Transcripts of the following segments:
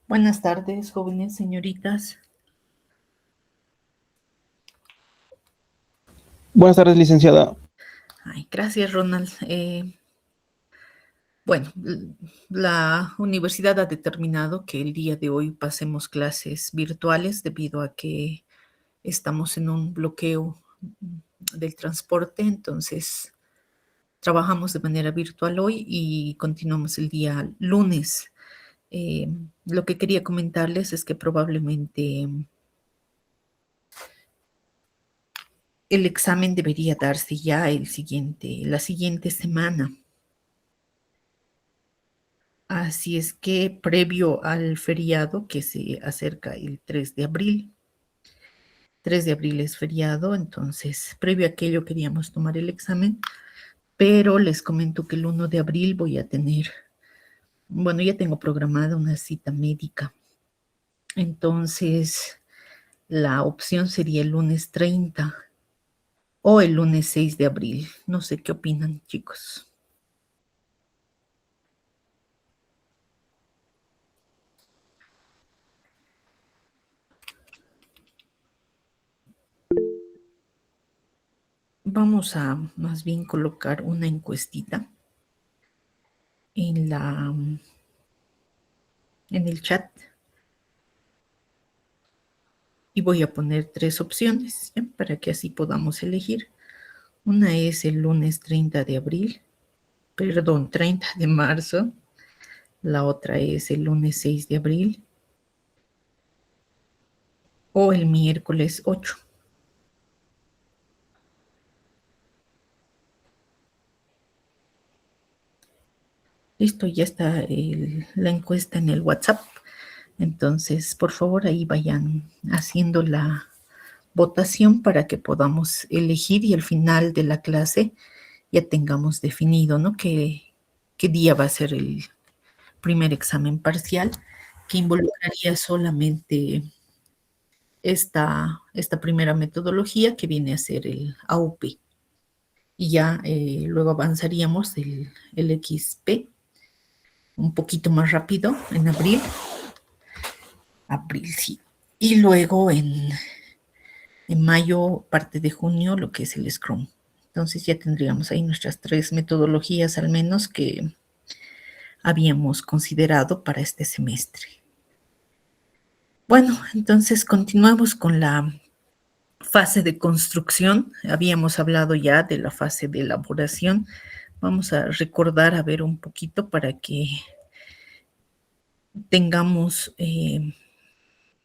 Buenas tardes, jóvenes señoritas. Buenas tardes, licenciada. Ay, gracias, Ronald. Bueno, la universidad ha determinado que el día de hoy pasemos clases virtuales debido a que estamos en un bloqueo del transporte, entonces trabajamos de manera virtual hoy y continuamos el día lunes. Eh, lo que quería comentarles es que probablemente el examen debería darse ya la siguiente semana. Así es que previo al feriado que se acerca el 3 de abril, 3 de abril es feriado, entonces previo a aquello queríamos tomar el examen, pero les comento que el 1 de abril voy a tener, bueno, ya tengo programada una cita médica, entonces la opción sería el lunes 30 o el lunes 6 de abril. No sé qué opinan, chicos. Vamos a más bien colocar una encuestita en en el chat y voy a poner 3 opciones, ¿ya? Para que así podamos elegir. Una es el lunes 30 de abril, perdón, 30 de marzo. La otra es el lunes 6 de abril o el miércoles 8. Listo, ya está la encuesta en el WhatsApp. Entonces, por favor, ahí vayan haciendo la votación para que podamos elegir y al final de la clase ya tengamos definido, ¿no? ¿Qué día va a ser el primer examen parcial, que involucraría solamente esta primera metodología que viene a ser el AUP. Y ya luego avanzaríamos el XP un poquito más rápido en abril. Abril, sí. Y luego en mayo, parte de junio, lo que es el Scrum. Entonces ya tendríamos ahí nuestras 3 metodologías al menos que habíamos considerado para este semestre. Bueno, entonces continuamos con la fase de construcción. Habíamos hablado ya de la fase de elaboración. Vamos a recordar, a ver un poquito para que tengamos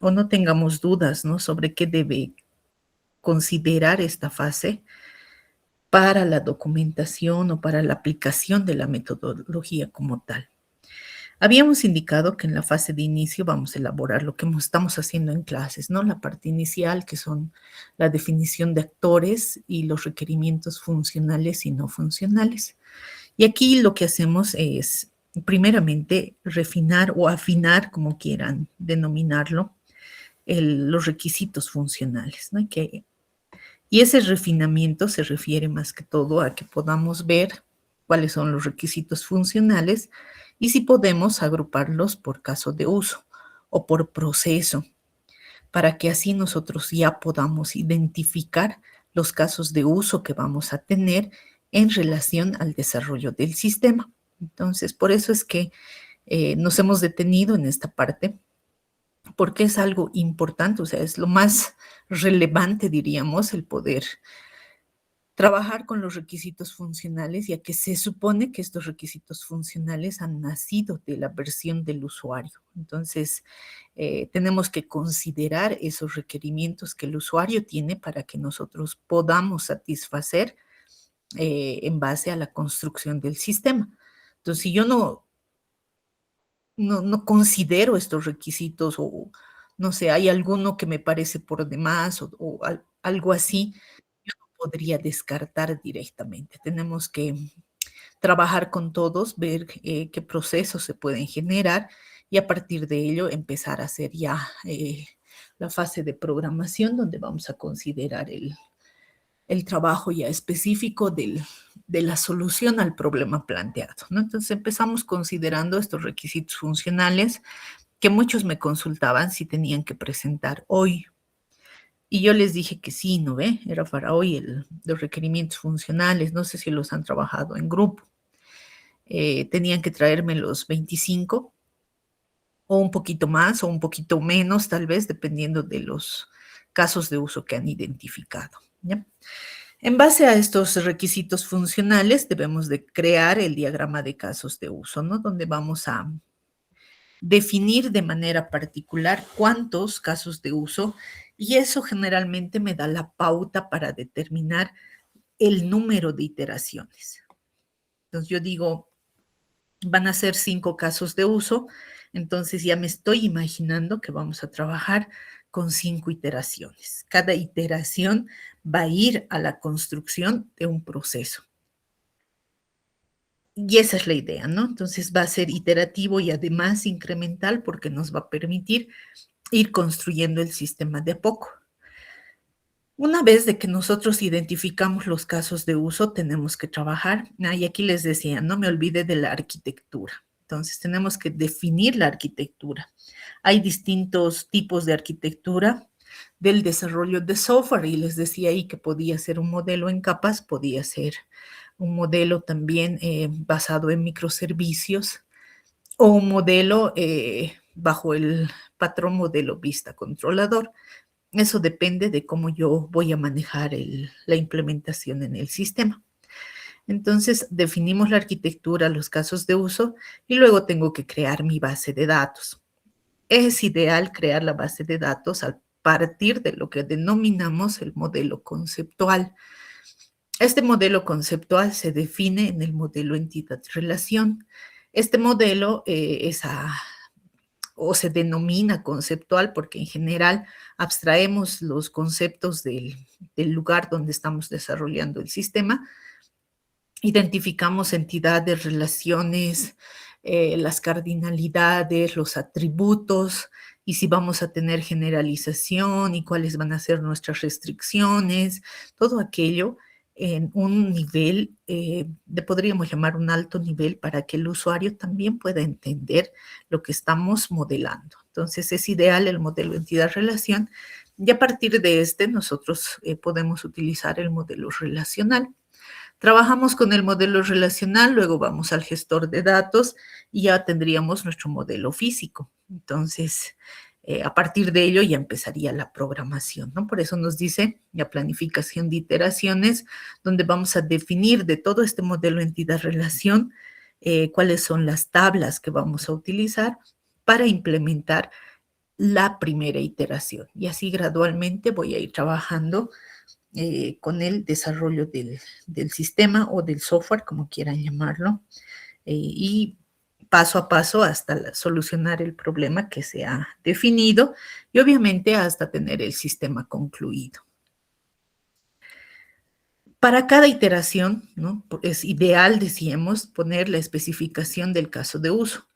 o no tengamos dudas, ¿no? Sobre qué debe considerar esta fase para la documentación o para la aplicación de la metodología como tal. Habíamos indicado que en la fase de inicio vamos a elaborar lo que estamos haciendo en clases, ¿no? La parte inicial, que son la definición de actores y los requerimientos funcionales y no funcionales. Y aquí lo que hacemos es, primeramente, refinar o afinar, como quieran denominarlo, los requisitos funcionales, ¿no? Y ese refinamiento se refiere más que todo a que podamos ver cuáles son los requisitos funcionales y si podemos agruparlos por caso de uso o por proceso, para que así nosotros ya podamos identificar los casos de uso que vamos a tener en relación al desarrollo del sistema. Entonces, por eso es que nos hemos detenido en esta parte, porque es algo importante, o sea, es lo más relevante, diríamos, el poder trabajar con los requisitos funcionales, ya que se supone que estos requisitos funcionales han nacido de la versión del usuario. Entonces, tenemos que considerar esos requerimientos que el usuario tiene para que nosotros podamos satisfacer en base a la construcción del sistema. Entonces, si yo no considero estos requisitos o no sé, hay alguno que me parece por demás o algo así, yo no podría descartar directamente. Tenemos que trabajar con todos, ver qué procesos se pueden generar y a partir de ello empezar a hacer ya la fase de programación donde vamos a considerar el trabajo ya específico de la solución al problema planteado, ¿no? Entonces empezamos considerando estos requisitos funcionales que muchos me consultaban si tenían que presentar hoy. Y yo les dije que sí, ¿no ve? Era para hoy los requerimientos funcionales, no sé si los han trabajado en grupo. Tenían que traerme los 25 o un poquito más o un poquito menos, tal vez, dependiendo de los casos de uso que han identificado, ¿ya? En base a estos requisitos funcionales, debemos de crear el diagrama de casos de uso, ¿no? Donde vamos a definir de manera particular cuántos casos de uso y eso generalmente me da la pauta para determinar el número de iteraciones. Entonces yo digo, van a ser 5 casos de uso, entonces ya me estoy imaginando que vamos a trabajar con 5 iteraciones. Cada iteración va a ir a la construcción de un proceso. Y esa es la idea, ¿no? Entonces va a ser iterativo y además incremental porque nos va a permitir ir construyendo el sistema de a poco. Una vez de que nosotros identificamos los casos de uso, tenemos que trabajar. Y aquí les decía, no me olvide de la arquitectura. Entonces tenemos que definir la arquitectura. Hay distintos tipos de arquitectura del desarrollo de software y les decía ahí que podía ser un modelo en capas, podía ser un modelo también basado en microservicios o un modelo bajo el patrón modelo vista controlador. Eso depende de cómo yo voy a manejar la implementación en el sistema. Entonces, definimos la arquitectura, los casos de uso y luego tengo que crear mi base de datos. Es ideal crear la base de datos a partir de lo que denominamos el modelo conceptual. Este modelo conceptual se define en el modelo entidad-relación. Este modelo o se denomina conceptual porque en general abstraemos los conceptos del lugar donde estamos desarrollando el sistema, identificamos entidades, relaciones, las cardinalidades, los atributos y si vamos a tener generalización y cuáles van a ser nuestras restricciones, todo aquello en un nivel, podríamos llamar un alto nivel para que el usuario también pueda entender lo que estamos modelando. Entonces es ideal el modelo entidad-relación y a partir de este nosotros podemos utilizar el modelo relacional. Trabajamos con el modelo relacional, luego vamos al gestor de datos y ya tendríamos nuestro modelo físico. Entonces, a partir de ello ya empezaría la programación, ¿no? Por eso nos dice la planificación de iteraciones, donde vamos a definir de todo este modelo entidad-relación cuáles son las tablas que vamos a utilizar para implementar la primera iteración. Y así gradualmente voy a ir trabajando con el desarrollo del sistema o del software, como quieran llamarlo, y paso a paso hasta solucionar el problema que se ha definido y obviamente hasta tener el sistema concluido. Para cada iteración, ¿no? Es ideal, decíamos, poner la especificación del caso de uso.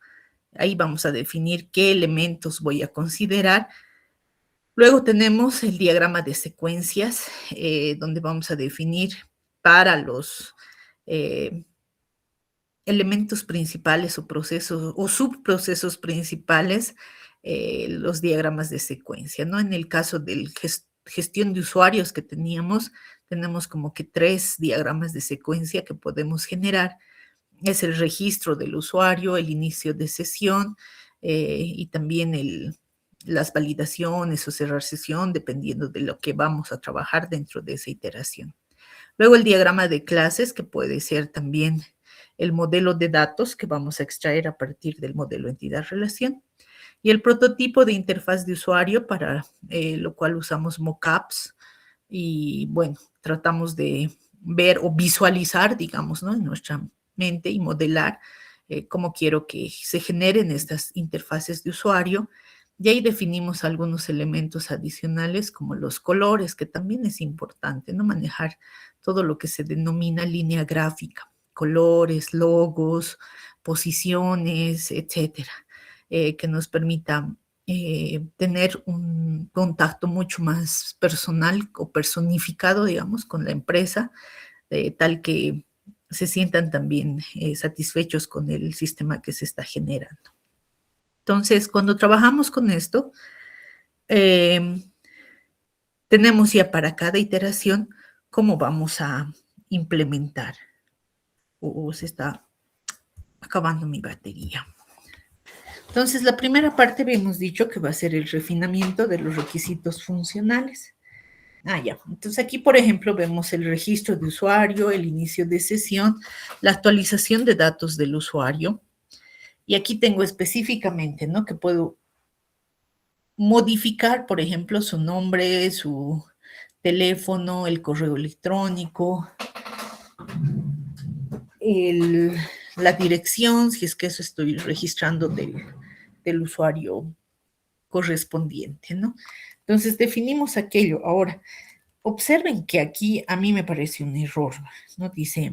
Ahí vamos a definir qué elementos voy a considerar. Luego tenemos el diagrama de secuencias, donde vamos a definir para los elementos principales o procesos o subprocesos principales los diagramas de secuencia, ¿no? En el caso de gestión de usuarios que teníamos, tenemos como que 3 diagramas de secuencia que podemos generar. Es el registro del usuario, el inicio de sesión y también las validaciones o cerrar sesión, dependiendo de lo que vamos a trabajar dentro de esa iteración. Luego el diagrama de clases, que puede ser también el modelo de datos que vamos a extraer a partir del modelo entidad-relación. Y el prototipo de interfaz de usuario, para lo cual usamos mockups. Y bueno, tratamos de ver o visualizar, digamos, ¿no? En nuestra mente y modelar cómo quiero que se generen estas interfaces de usuario. Y ahí definimos algunos elementos adicionales como los colores, que también es importante, ¿no? Manejar todo lo que se denomina línea gráfica, colores, logos, posiciones, etcétera, que nos permita tener un contacto mucho más personal o personificado, digamos, con la empresa, tal que se sientan también satisfechos con el sistema que se está generando. Entonces, cuando trabajamos con esto, tenemos ya para cada iteración cómo vamos a implementar. Se está acabando mi batería. Entonces, la primera parte habíamos dicho que va a ser el refinamiento de los requisitos funcionales. Ya. Entonces aquí, por ejemplo, vemos el registro de usuario, el inicio de sesión, la actualización de datos del usuario. Y aquí tengo específicamente, ¿no? Que puedo modificar, por ejemplo, su nombre, su teléfono, el correo electrónico, la dirección, si es que eso estoy registrando del usuario correspondiente, ¿no? Entonces definimos aquello. Ahora, observen que aquí a mí me parece un error, ¿no? Dice,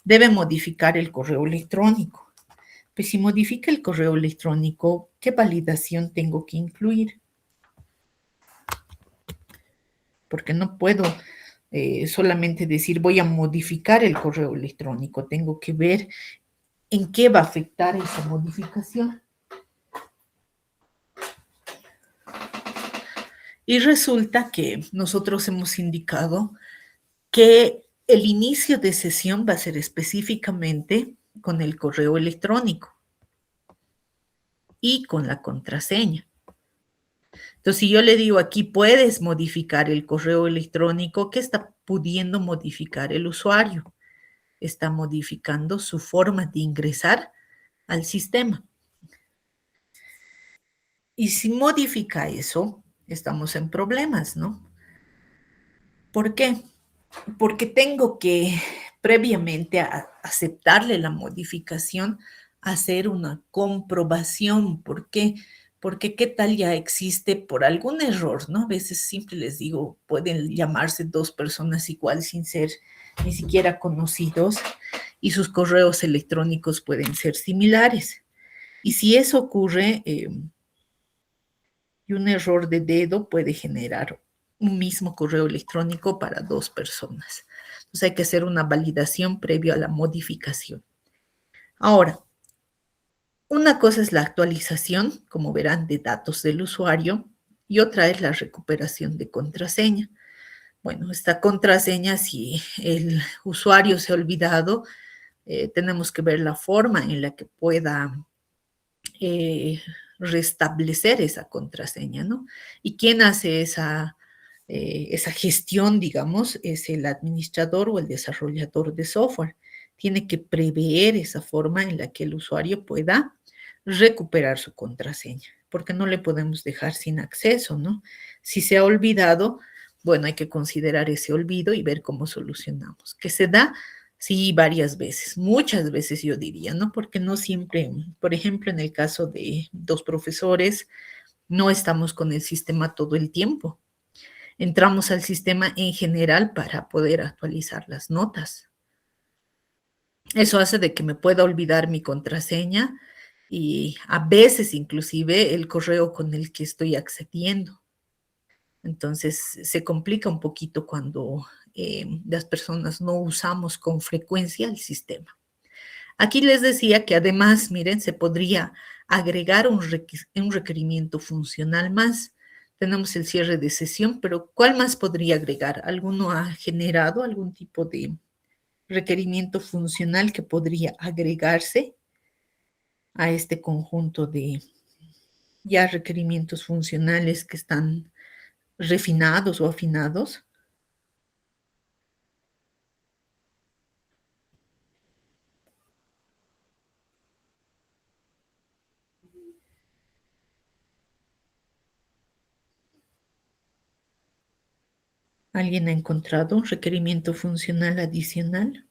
debe modificar el correo electrónico. Pues si modifica el correo electrónico, ¿qué validación tengo que incluir? Porque no puedo solamente decir voy a modificar el correo electrónico. Tengo que ver en qué va a afectar esa modificación. Y resulta que nosotros hemos indicado que el inicio de sesión va a ser específicamente con el correo electrónico y con la contraseña. Entonces, si yo le digo aquí, puedes modificar el correo electrónico, ¿qué está pudiendo modificar el usuario? Está modificando su forma de ingresar al sistema. Y si modifica eso, estamos en problemas, ¿no? ¿Por qué? Porque tengo que previamente aceptarle la modificación, hacer una comprobación. ¿Por qué? Porque qué tal ya existe por algún error, ¿no? A veces siempre les digo, pueden llamarse dos personas igual sin ser ni siquiera conocidos y sus correos electrónicos pueden ser similares. Y si eso ocurre, y un error de dedo puede generar un mismo correo electrónico para dos personas. Entonces hay que hacer una validación previo a la modificación. Ahora, una cosa es la actualización, como verán, de datos del usuario y otra es la recuperación de contraseña. Bueno, esta contraseña, si el usuario se ha olvidado, tenemos que ver la forma en la que pueda restablecer esa contraseña, ¿no? ¿Y quién hace esa gestión, digamos? Es el administrador o el desarrollador de software. Tiene que prever esa forma en la que el usuario pueda recuperar su contraseña, porque no le podemos dejar sin acceso, ¿no? Si se ha olvidado, bueno, hay que considerar ese olvido y ver cómo solucionamos. ¿Qué se da? Sí, varias veces, muchas veces yo diría, ¿no? Porque no siempre, por ejemplo, en el caso de dos profesores, no estamos con el sistema todo el tiempo. Entramos al sistema en general para poder actualizar las notas. Eso hace de que me pueda olvidar mi contraseña y a veces inclusive el correo con el que estoy accediendo. Entonces se complica un poquito cuando las personas no usamos con frecuencia el sistema. Aquí les decía que además, miren, se podría agregar un requerimiento funcional más. Tenemos el cierre de sesión, pero ¿cuál más podría agregar? ¿Alguno ha generado algún tipo de requerimiento funcional que podría agregarse a este conjunto de ya requerimientos funcionales que están refinados o afinados? ¿Alguien ha encontrado un requerimiento funcional adicional?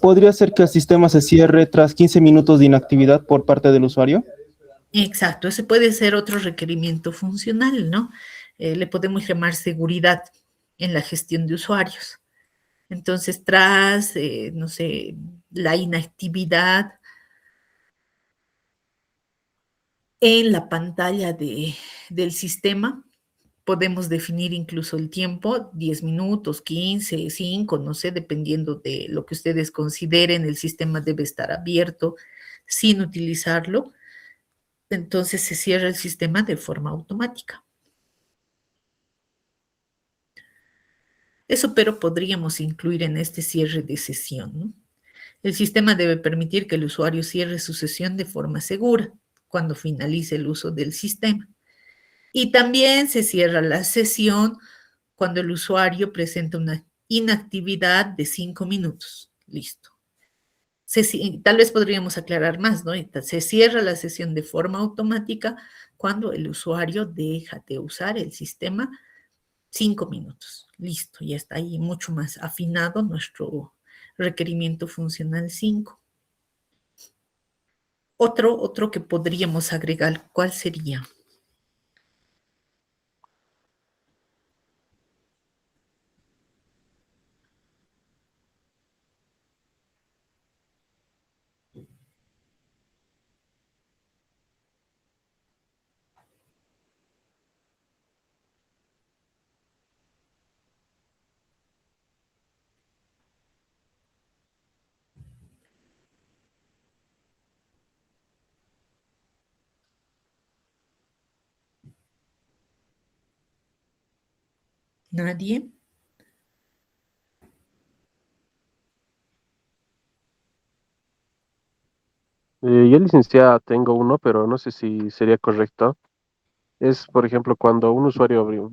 ¿Podría ser que el sistema se cierre tras 15 minutos de inactividad por parte del usuario? Exacto, ese puede ser otro requerimiento funcional, ¿no? Le podemos llamar seguridad en la gestión de usuarios. Entonces, tras, no sé, la inactividad en la pantalla del sistema, podemos definir incluso el tiempo, 10 minutos, 15, 5, no sé, dependiendo de lo que ustedes consideren, el sistema debe estar abierto sin utilizarlo. Entonces se cierra el sistema de forma automática. Eso, pero podríamos incluir en este cierre de sesión, ¿no? El sistema debe permitir que el usuario cierre su sesión de forma segura cuando finalice el uso del sistema. Y también se cierra la sesión cuando el usuario presenta una inactividad de 5 minutos. Listo. Tal vez podríamos aclarar más, ¿no? Se cierra la sesión de forma automática cuando el usuario deja de usar el sistema 5 minutos. Listo, ya está ahí mucho más afinado nuestro requerimiento funcional 5. Otro que podríamos agregar, ¿cuál sería? ¿Nadie? Yo, licenciada, tengo uno, pero no sé si sería correcto. Es, por ejemplo, cuando un usuario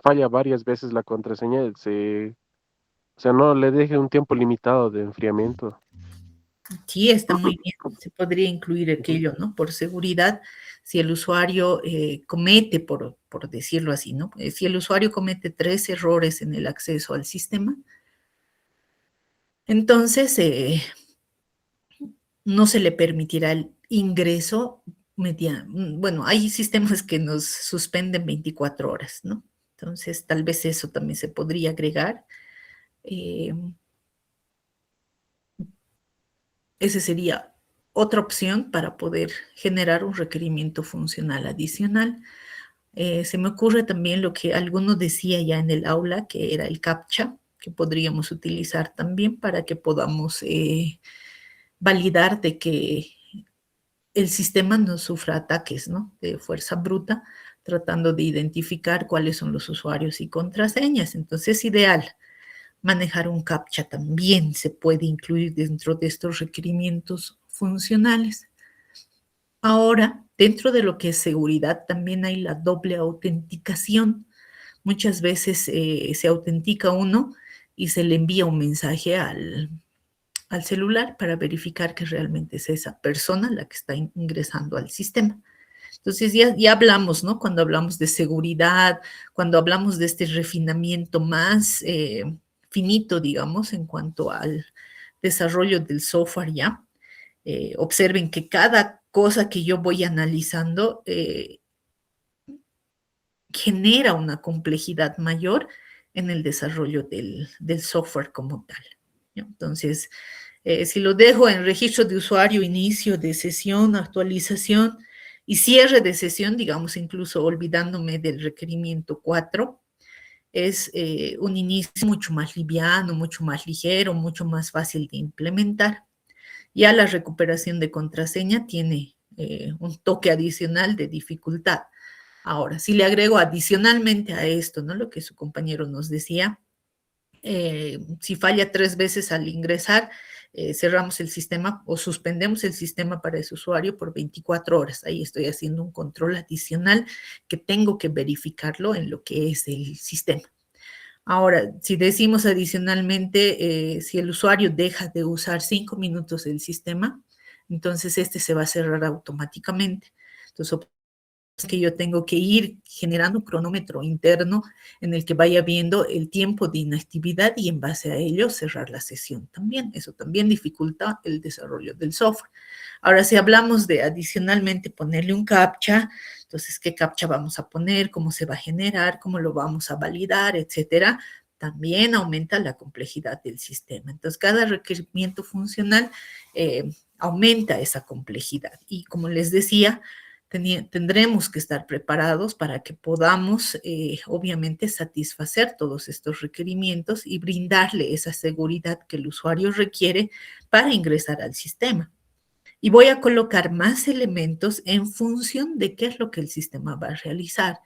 falla varias veces la contraseña, o sea, no le deje un tiempo limitado de enfriamiento. Sí, está muy bien. Se podría incluir Ujú. aquello, ¿no? Por seguridad, si el usuario comete, por decirlo así, ¿no? Si el usuario comete 3 errores en el acceso al sistema, entonces no se le permitirá el ingreso bueno, hay sistemas que nos suspenden 24 horas, ¿no? Entonces, tal vez eso también se podría agregar. Eh, Esa sería otra opción para poder generar un requerimiento funcional adicional. Se me ocurre también lo que alguno decía ya en el aula, que era el CAPTCHA, que podríamos utilizar también para que podamos validar de que el sistema no sufra ataques, ¿no? De fuerza bruta, tratando de identificar cuáles son los usuarios y contraseñas. Entonces es ideal manejar un CAPTCHA también se puede incluir dentro de estos requerimientos funcionales. Ahora, dentro de lo que es seguridad, también hay la doble autenticación. Muchas veces se autentica uno y se le envía un mensaje al celular para verificar que realmente es esa persona la que está ingresando al sistema. Entonces ya hablamos, ¿no? Cuando hablamos de seguridad, cuando hablamos de este refinamiento más finito, digamos, en cuanto al desarrollo del software ya, observen que cada cosa que yo voy analizando genera una complejidad mayor en el desarrollo del software como tal. ¿No? Entonces, si lo dejo en registro de usuario, inicio de sesión, actualización y cierre de sesión, digamos, incluso olvidándome del requerimiento 4, es un inicio mucho más liviano, mucho más ligero, mucho más fácil de implementar. Ya la recuperación de contraseña tiene un toque adicional de dificultad. Ahora, si le agrego adicionalmente a esto, ¿no? Lo que su compañero nos decía, si falla 3 veces al ingresar, cerramos el sistema o suspendemos el sistema para ese usuario por 24 horas. Ahí estoy haciendo un control adicional que tengo que verificarlo en lo que es el sistema. Ahora, si decimos adicionalmente, si el usuario deja de usar 5 minutos el sistema, entonces este se va a cerrar automáticamente. Entonces, que yo tengo que ir generando un cronómetro interno en el que vaya viendo el tiempo de inactividad y en base a ello cerrar la sesión también. Eso también dificulta el desarrollo del software. Ahora, si hablamos de adicionalmente ponerle un CAPTCHA, entonces, ¿qué CAPTCHA vamos a poner? ¿Cómo se va a generar? ¿Cómo lo vamos a validar? Etcétera. También aumenta la complejidad del sistema. Entonces, cada requerimiento funcional aumenta esa complejidad. Y como les decía, tendremos que estar preparados para que podamos, obviamente, satisfacer todos estos requerimientos y brindarle esa seguridad que el usuario requiere para ingresar al sistema. Y voy a colocar más elementos en función de qué es lo que el sistema va a realizar.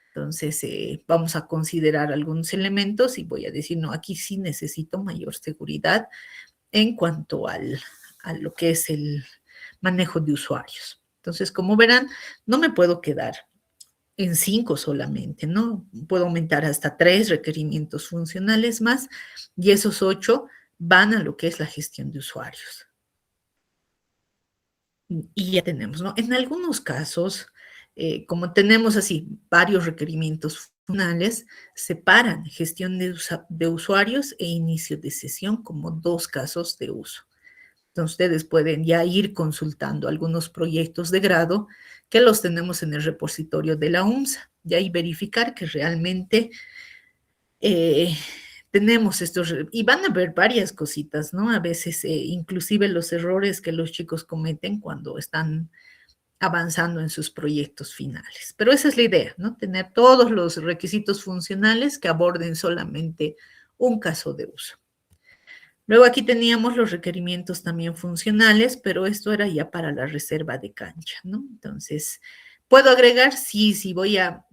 Entonces, vamos a considerar algunos elementos y voy a decir, no, aquí sí necesito mayor seguridad en cuanto a lo que es el manejo de usuarios. Entonces, como verán, no me puedo quedar en 5 solamente, ¿no? Puedo aumentar hasta 3 requerimientos funcionales más y esos 8 van a lo que es la gestión de usuarios. Y ya tenemos, ¿no? En algunos casos, como tenemos así varios requerimientos funcionales, separan gestión de usuarios e inicio de sesión como 2 casos de uso. Entonces, ustedes pueden ya ir consultando algunos proyectos de grado que los tenemos en el repositorio de la UMSA, y ahí verificar que realmente tenemos estos, y van a ver varias cositas, ¿no? A veces, inclusive los errores que los chicos cometen cuando están avanzando en sus proyectos finales. Pero esa es la idea, ¿no? Tener todos los requisitos funcionales que aborden solamente un caso de uso. Luego aquí teníamos los requerimientos también funcionales, pero esto era ya para la reserva de cancha, ¿no? Entonces, ¿puedo agregar? Sí, sí voy a,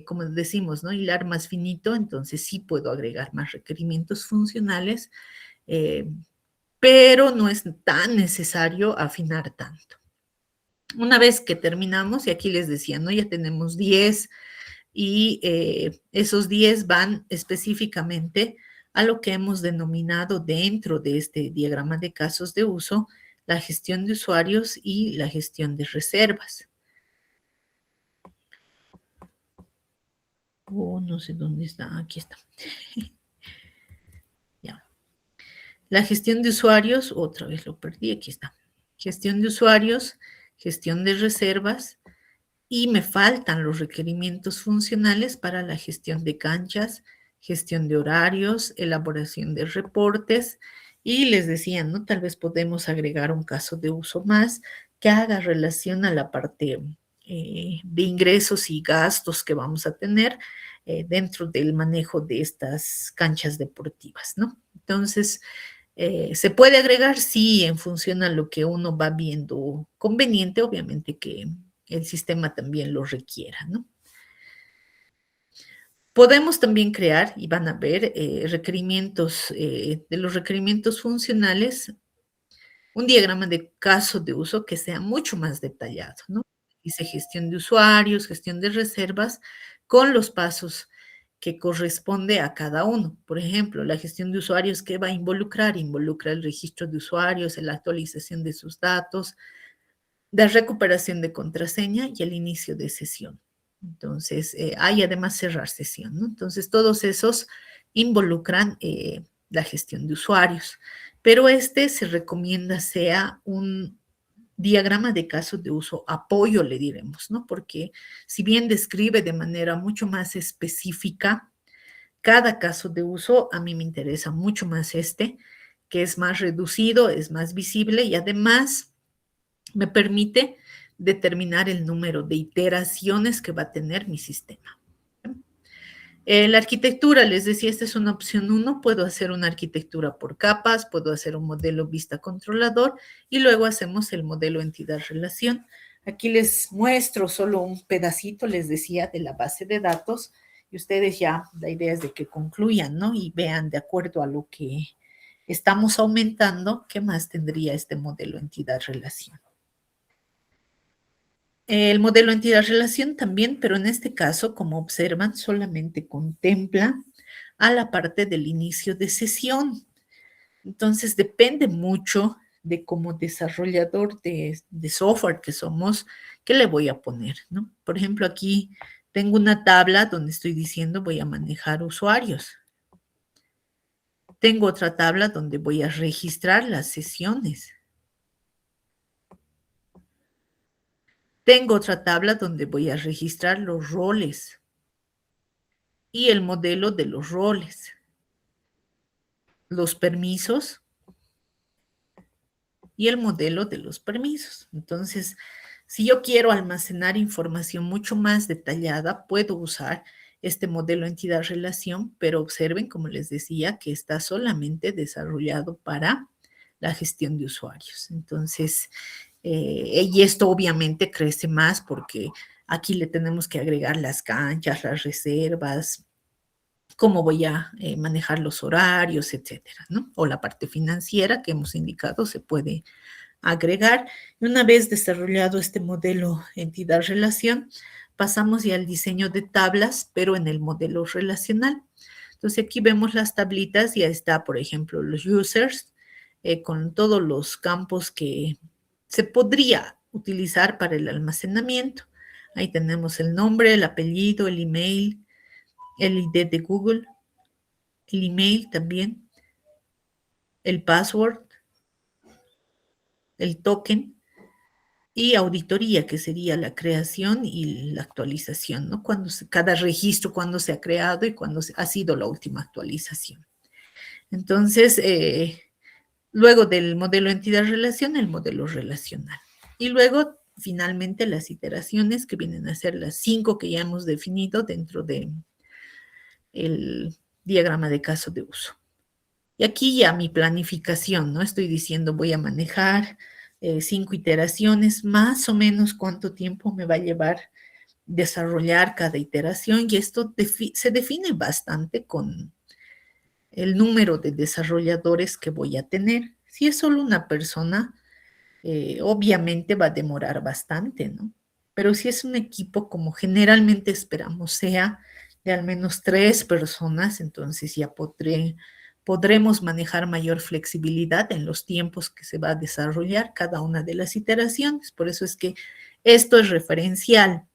como decimos, ¿no? Hilar más finito, entonces sí puedo agregar más requerimientos funcionales, pero no es tan necesario afinar tanto. Una vez que terminamos, y aquí les decía, ¿no? Ya tenemos 10 y esos 10 van específicamente a lo que hemos denominado dentro de este diagrama de casos de uso, la gestión de usuarios y la gestión de reservas. Oh, no sé dónde está, aquí está. Ya. La gestión de usuarios, otra vez lo perdí, aquí está. Gestión de usuarios, gestión de reservas, y me faltan los requerimientos funcionales para la gestión de canchas, gestión de horarios, elaboración de reportes, y les decía, ¿no? Tal vez podemos agregar un caso de uso más que haga relación a la parte de ingresos y gastos que vamos a tener dentro del manejo de estas canchas deportivas, ¿no? Entonces, ¿se puede agregar? Sí, en función a lo que uno va viendo conveniente, obviamente que el sistema también lo requiera, ¿no? Podemos también crear, y van a ver, requerimientos, de los requerimientos funcionales, un diagrama de caso de uso que sea mucho más detallado, ¿no? Dice gestión de usuarios, gestión de reservas, con los pasos que corresponde a cada uno. Por ejemplo, la gestión de usuarios, ¿qué va a involucrar? Involucra el registro de usuarios, la actualización de sus datos, la recuperación de contraseña y el inicio de sesión. Entonces, hay además cerrar sesión, ¿no? Entonces, todos esos involucran la gestión de usuarios, pero este se recomienda sea un diagrama de caso de uso apoyo, le diremos, ¿no? Porque si bien describe de manera mucho más específica cada caso de uso, a mí me interesa mucho más este, que es más reducido, es más visible y además me permite determinar el número de iteraciones que va a tener mi sistema. La arquitectura, les decía, esta es una opción 1, puedo hacer una arquitectura por capas, puedo hacer un modelo vista controlador y luego hacemos el modelo entidad-relación. Aquí les muestro solo un pedacito, les decía, de la base de datos y ustedes ya, la idea es de que concluyan, ¿no? Y vean de acuerdo a lo que estamos aumentando, ¿qué más tendría este modelo entidad-relación? El modelo entidad-relación también, pero en este caso, como observan, solamente contempla a la parte del inicio de sesión. Entonces, depende mucho de como desarrollador de software que somos, qué le voy a poner, ¿no? Por ejemplo, aquí tengo una tabla donde estoy diciendo voy a manejar usuarios. Tengo otra tabla donde voy a registrar las sesiones. Tengo otra tabla donde voy a registrar los roles y el modelo de los roles, los permisos y el modelo de los permisos. Entonces, Si yo quiero almacenar información mucho más detallada, puedo usar este modelo entidad-relación, pero observen, como les decía, que está solamente desarrollado para la gestión de usuarios. Entonces, y esto obviamente crece más porque aquí le tenemos que agregar las canchas, las reservas, cómo voy a manejar los horarios, etcétera, ¿no? O la parte financiera que hemos indicado se puede agregar. Y una vez desarrollado este modelo entidad-relación, pasamos ya al diseño de tablas, pero en el modelo relacional. Entonces aquí vemos las tablitas, ya está, por ejemplo, los users, con todos los campos que se podría utilizar para el almacenamiento. Ahí tenemos el nombre, el apellido, el email, el ID de Google, el email también, el password, el token y auditoría, que sería la creación y la actualización, ¿no? Cada registro, cuándo se ha creado y cuándo ha sido la última actualización. Entonces, luego del modelo entidad-relación, el modelo relacional. Y luego, finalmente, las iteraciones, que vienen a ser las 5 que ya hemos definido dentro del diagrama de caso de uso. Y aquí ya mi planificación, ¿no? Estoy diciendo, voy a manejar 5 iteraciones, más o menos cuánto tiempo me va a llevar desarrollar cada iteración, y esto se define bastante con el número de desarrolladores que voy a tener. Si es solo una persona, obviamente va a demorar bastante, ¿no? Pero si es un equipo, como generalmente esperamos sea de al menos 3 personas, entonces ya podremos manejar mayor flexibilidad en los tiempos que se va a desarrollar cada una de las iteraciones. Por eso es que esto es referencial.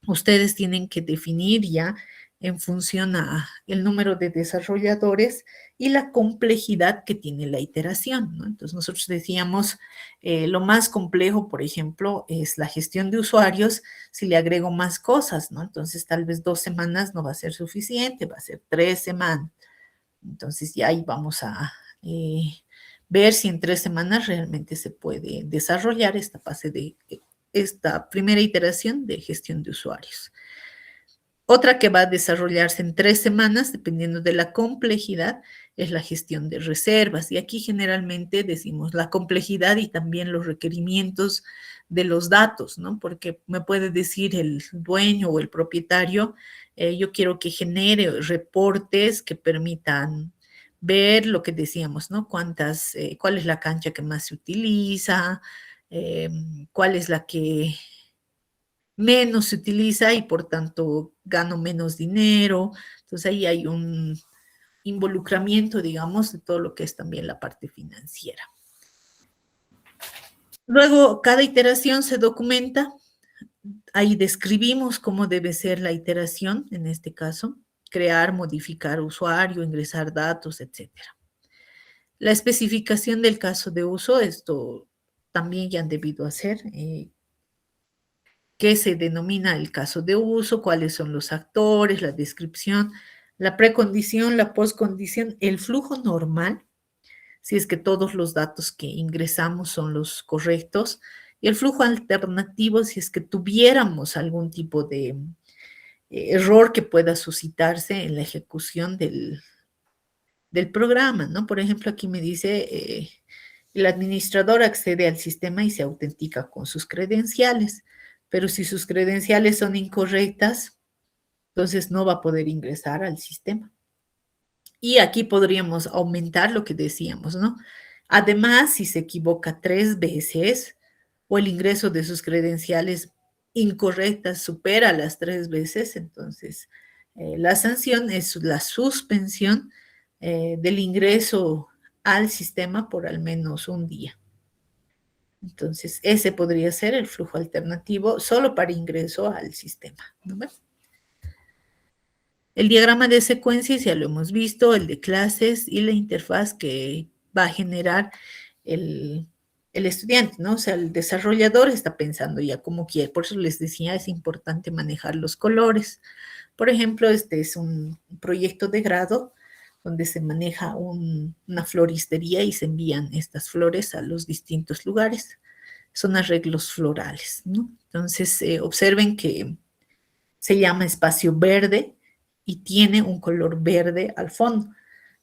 Ustedes tienen que definir ya en función a el número de desarrolladores y la complejidad que tiene la iteración, ¿no? Entonces nosotros decíamos, lo más complejo, por ejemplo, es la gestión de usuarios si le agrego más cosas, ¿no? Entonces tal vez 2 semanas no va a ser suficiente, va a ser 3 semanas. Entonces ya ahí vamos a ver si en 3 semanas realmente se puede desarrollar esta fase de esta primera iteración de gestión de usuarios. Otra que va a desarrollarse en 3 semanas, dependiendo de la complejidad, es la gestión de reservas. Y aquí generalmente decimos la complejidad y también los requerimientos de los datos, ¿no? Porque me puede decir el dueño o el propietario, yo quiero que genere reportes que permitan ver lo que decíamos, ¿no? Cuál es la cancha que más se utiliza, cuál es la que menos se utiliza y por tanto gano menos dinero. Entonces ahí hay un involucramiento, digamos, de todo lo que es también la parte financiera. Luego, cada iteración se documenta. Ahí describimos cómo debe ser la iteración, en este caso, crear, modificar usuario, ingresar datos, etc. La especificación del caso de uso, esto también ya han debido hacer, qué se denomina el caso de uso, cuáles son los actores, la descripción, la precondición, la postcondición, el flujo normal, si es que todos los datos que ingresamos son los correctos, y el flujo alternativo si es que tuviéramos algún tipo de error que pueda suscitarse en la ejecución del programa, ¿no? Por ejemplo, aquí me dice, el administrador accede al sistema y se autentica con sus credenciales, pero si sus credenciales son incorrectas, entonces no va a poder ingresar al sistema. Y aquí podríamos aumentar lo que decíamos, ¿no? Además, si se equivoca 3 veces o el ingreso de sus credenciales incorrectas supera las 3 veces, entonces la sanción es la suspensión del ingreso al sistema por al menos un día. Entonces, ese podría ser el flujo alternativo solo para ingreso al sistema, ¿no? El diagrama de secuencias ya lo hemos visto, el de clases y la interfaz que va a generar el estudiante, ¿no? O sea, el desarrollador está pensando ya como quiere. Por eso les decía, es importante manejar los colores. Por ejemplo, este es un proyecto de grado donde se maneja una floristería y se envían estas flores a los distintos lugares. son arreglos florales, ¿no? Entonces, observen que se llama espacio verde y tiene un color verde al fondo.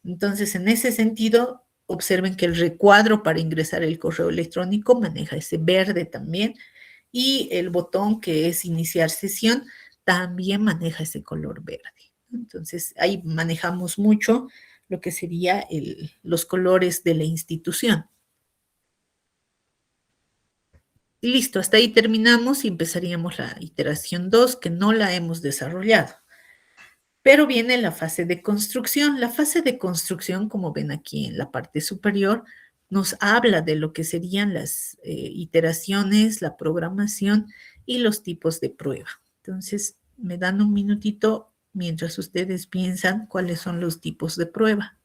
Entonces, en ese sentido, observen que el recuadro para ingresar el correo electrónico maneja ese verde también y el botón que es iniciar sesión también maneja ese color verde. Entonces, ahí manejamos mucho lo que sería los colores de la institución. Y listo, hasta ahí terminamos y empezaríamos la iteración 2, que no la hemos desarrollado. Pero viene la fase de construcción. La fase de construcción, como ven aquí en la parte superior, nos habla de lo que serían las iteraciones, la programación y los tipos de prueba. Entonces, me dan un minutito mientras ustedes piensan cuáles son los tipos de prueba.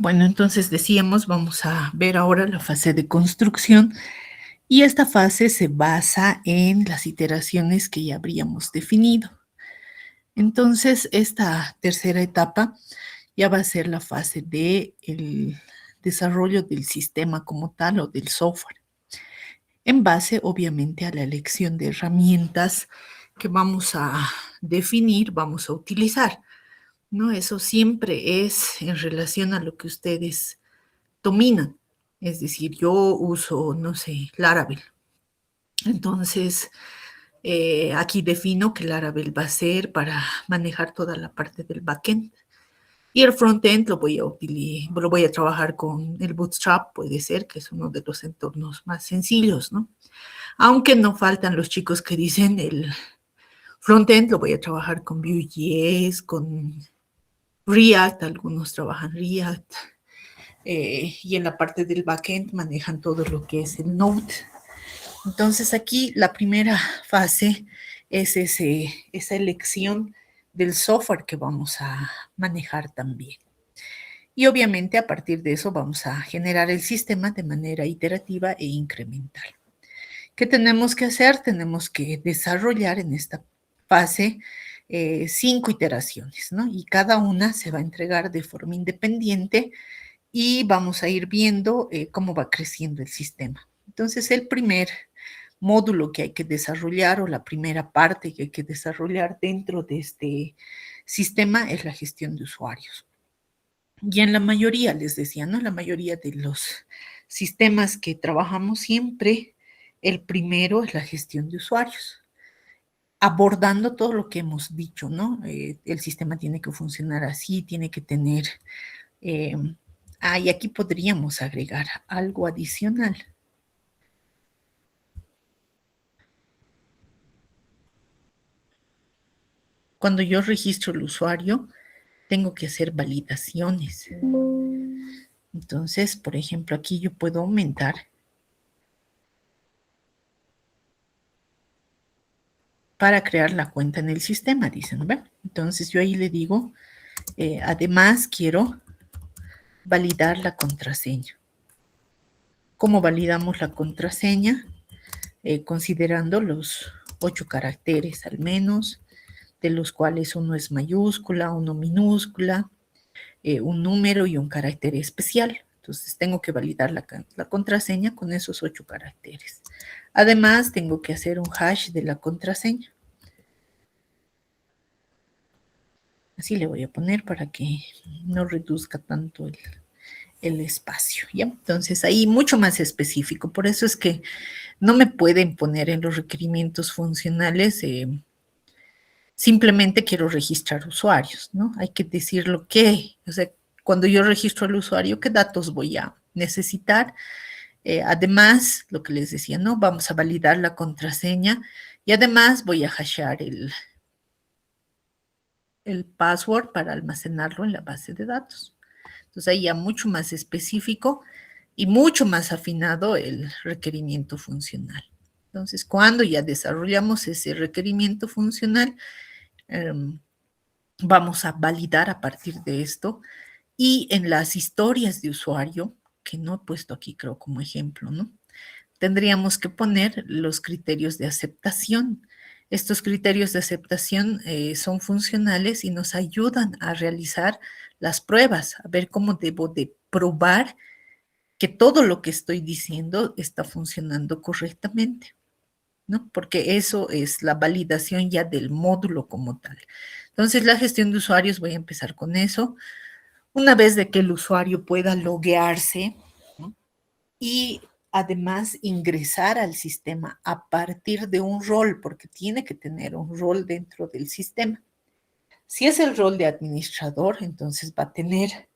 Bueno, entonces decíamos, vamos a ver ahora la fase de construcción y esta fase se basa en las iteraciones que ya habríamos definido. Entonces, esta tercera etapa ya va a ser la fase de el desarrollo del sistema como tal o del software, en base obviamente a la elección de herramientas que vamos a definir, vamos a utilizar, ¿no? Eso siempre es en relación a lo que ustedes dominan. Es decir, yo uso, no sé, Laravel. Entonces, aquí defino que Laravel va a ser para manejar toda la parte del backend. Y el frontend lo voy a trabajar con el Bootstrap, puede ser, que es uno de los entornos más sencillos, ¿no? Aunque no faltan los chicos que dicen el frontend lo voy a trabajar con Vue.js, con React, algunos trabajan React, y en la parte del backend manejan todo lo que es el Node. Entonces aquí la primera fase es esa elección del software que vamos a manejar también. Y obviamente a partir de eso vamos a generar el sistema de manera iterativa e incremental. ¿Qué tenemos que hacer? Tenemos que desarrollar en esta fase 5 iteraciones, ¿no? Y cada una se va a entregar de forma independiente y vamos a ir viendo cómo va creciendo el sistema. Entonces, el primer módulo que hay que desarrollar o la primera parte que hay que desarrollar dentro de este sistema es la gestión de usuarios. Y en la mayoría, les decía, ¿no? La mayoría de los sistemas que trabajamos siempre, el primero es la gestión de usuarios, abordando todo lo que hemos dicho, ¿no? El sistema tiene que funcionar así, tiene que tener... y aquí podríamos agregar algo adicional. Cuando yo registro el usuario, tengo que hacer validaciones. Entonces, por ejemplo, aquí yo puedo aumentar para crear la cuenta en el sistema, dicen, ¿ve? Entonces yo ahí le digo, además quiero validar la contraseña. ¿Cómo validamos la contraseña? Considerando los 8 caracteres al menos, de los cuales uno es mayúscula, uno minúscula, un número y un carácter especial. Entonces tengo que validar la contraseña con esos 8 caracteres. Además, tengo que hacer un hash de la contraseña. Así le voy a poner para que no reduzca tanto el espacio, ¿ya? Entonces, ahí mucho más específico. Por eso es que no me pueden poner en los requerimientos funcionales simplemente quiero registrar usuarios, ¿no? Hay que decir lo que, o sea, cuando yo registro al usuario, ¿qué datos voy a necesitar? Además, lo que les decía, ¿no? Vamos a validar la contraseña y además voy a hashear el password para almacenarlo en la base de datos. Entonces, ahí ya mucho más específico y mucho más afinado el requerimiento funcional. Entonces, cuando ya desarrollamos ese requerimiento funcional, vamos a validar a partir de esto y en las historias de usuario, que no he puesto aquí creo como ejemplo, ¿no? Tendríamos que poner los criterios de aceptación. Estos criterios de aceptación son funcionales y nos ayudan a realizar las pruebas, a ver cómo debo de probar que todo lo que estoy diciendo está funcionando correctamente, ¿no? Porque eso es la validación ya del módulo como tal. Entonces, la gestión de usuarios, voy a empezar con eso. Una vez de que el usuario pueda loguearse, ¿no? Y además ingresar al sistema a partir de un rol, porque tiene que tener un rol dentro del sistema. Si es el rol de administrador, entonces va a tener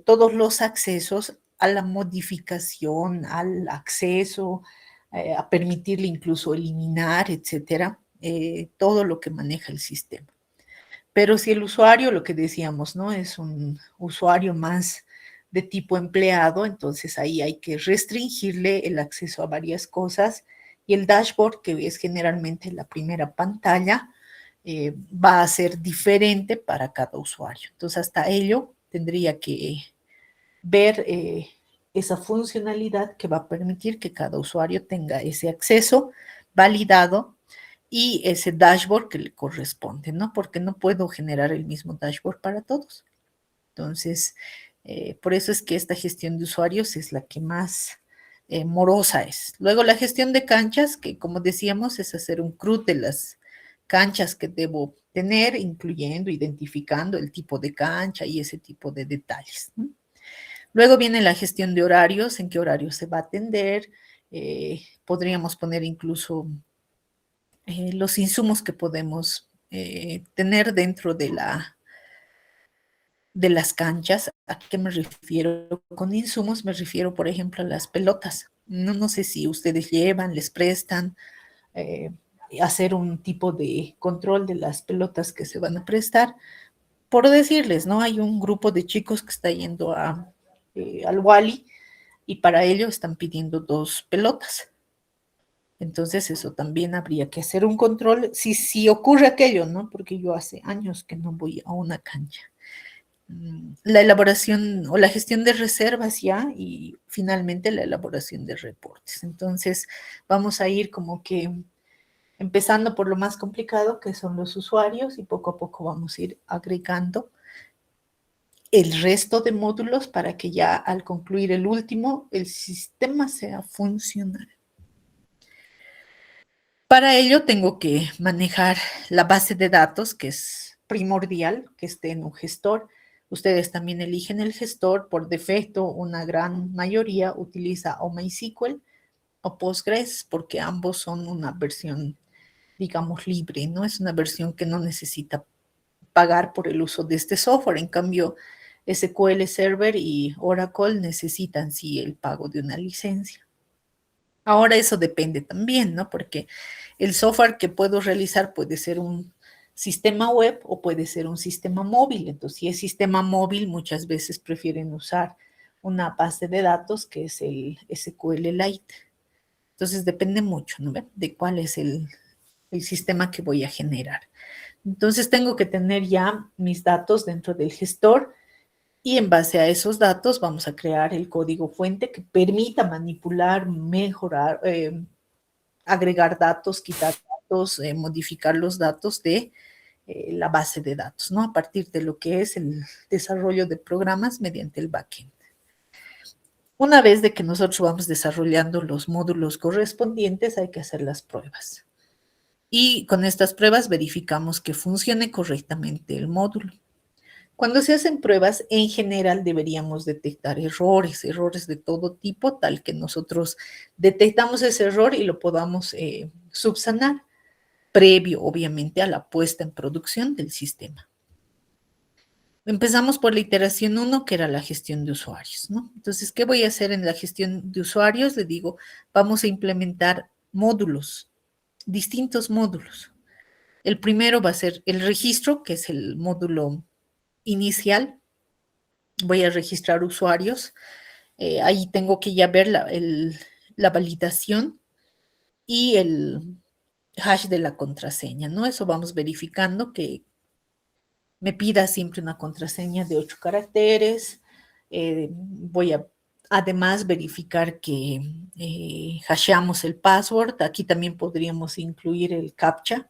todos los accesos a la modificación, al acceso, a permitirle incluso eliminar, etcétera, todo lo que maneja el sistema. Pero si el usuario, lo que decíamos, ¿no? Es un usuario más de tipo empleado, entonces ahí hay que restringirle el acceso a varias cosas y el dashboard, que es generalmente la primera pantalla, va a ser diferente para cada usuario. Entonces hasta ello tendría que ver esa funcionalidad que va a permitir que cada usuario tenga ese acceso validado y ese dashboard que le corresponde, ¿no? Porque no puedo generar el mismo dashboard para todos. Entonces, por eso es que esta gestión de usuarios es la que más morosa es. Luego la gestión de canchas, que como decíamos, es hacer un CRUD de las canchas que debo tener, incluyendo, identificando el tipo de cancha y ese tipo de detalles, ¿no? Luego viene la gestión de horarios, en qué horario se va a atender. Podríamos poner incluso los insumos que podemos tener dentro de las canchas. ¿A qué me refiero con insumos? Me refiero, por ejemplo, a las pelotas. No sé si ustedes llevan, les prestan, eh, hacer un tipo de control de las pelotas que se van a prestar. Por decirles, ¿no? Hay un grupo de chicos que está yendo al Wally y para ello están pidiendo 2 pelotas. Entonces eso también habría que hacer un control si ocurre aquello, ¿no? Porque yo hace años que no voy a una cancha. La elaboración o la gestión de reservas ya y finalmente la elaboración de reportes. Entonces vamos a ir como que empezando por lo más complicado, que son los usuarios, y poco a poco vamos a ir agregando el resto de módulos para que ya al concluir el último, el sistema sea funcional. Para ello tengo que manejar la base de datos, que es primordial que esté en un gestor. Ustedes también eligen el gestor. Por defecto, una gran mayoría utiliza o MySQL o Postgres, porque ambos son una versión, digamos, libre, ¿no? Es una versión que no necesita pagar por el uso de este software. En cambio, SQL Server y Oracle necesitan, sí, el pago de una licencia. Ahora eso depende también, ¿no? Porque el software que puedo realizar puede ser un sistema web o puede ser un sistema móvil. Entonces, si es sistema móvil, muchas veces prefieren usar una base de datos que es el SQLite. Entonces, depende mucho, ¿no? De cuál es el sistema que voy a generar. Entonces, tengo que tener ya mis datos dentro del gestor y en base a esos datos vamos a crear el código fuente que permita manipular, mejorar, agregar datos, quitar datos, modificar los datos de la base de datos, ¿no? A partir de lo que es el desarrollo de programas mediante el backend. Una vez de que nosotros vamos desarrollando los módulos correspondientes, hay que hacer las pruebas. Y con estas pruebas verificamos que funcione correctamente el módulo. Cuando se hacen pruebas, en general deberíamos detectar errores de todo tipo, tal que nosotros detectamos ese error y lo podamos subsanar, previo, obviamente, a la puesta en producción del sistema. Empezamos por la iteración 1, que era la gestión de usuarios, ¿no? Entonces, ¿qué voy a hacer en la gestión de usuarios? Le digo, vamos a implementar módulos, distintos módulos. El primero va a ser el registro, que es el módulo inicial. Voy a registrar usuarios. Ahí tengo que ya ver la validación y el hash de la contraseña, ¿no? Eso vamos verificando que me pida siempre una contraseña de 8 caracteres. Voy a además verificar que hasheamos el password. Aquí también podríamos incluir el CAPTCHA,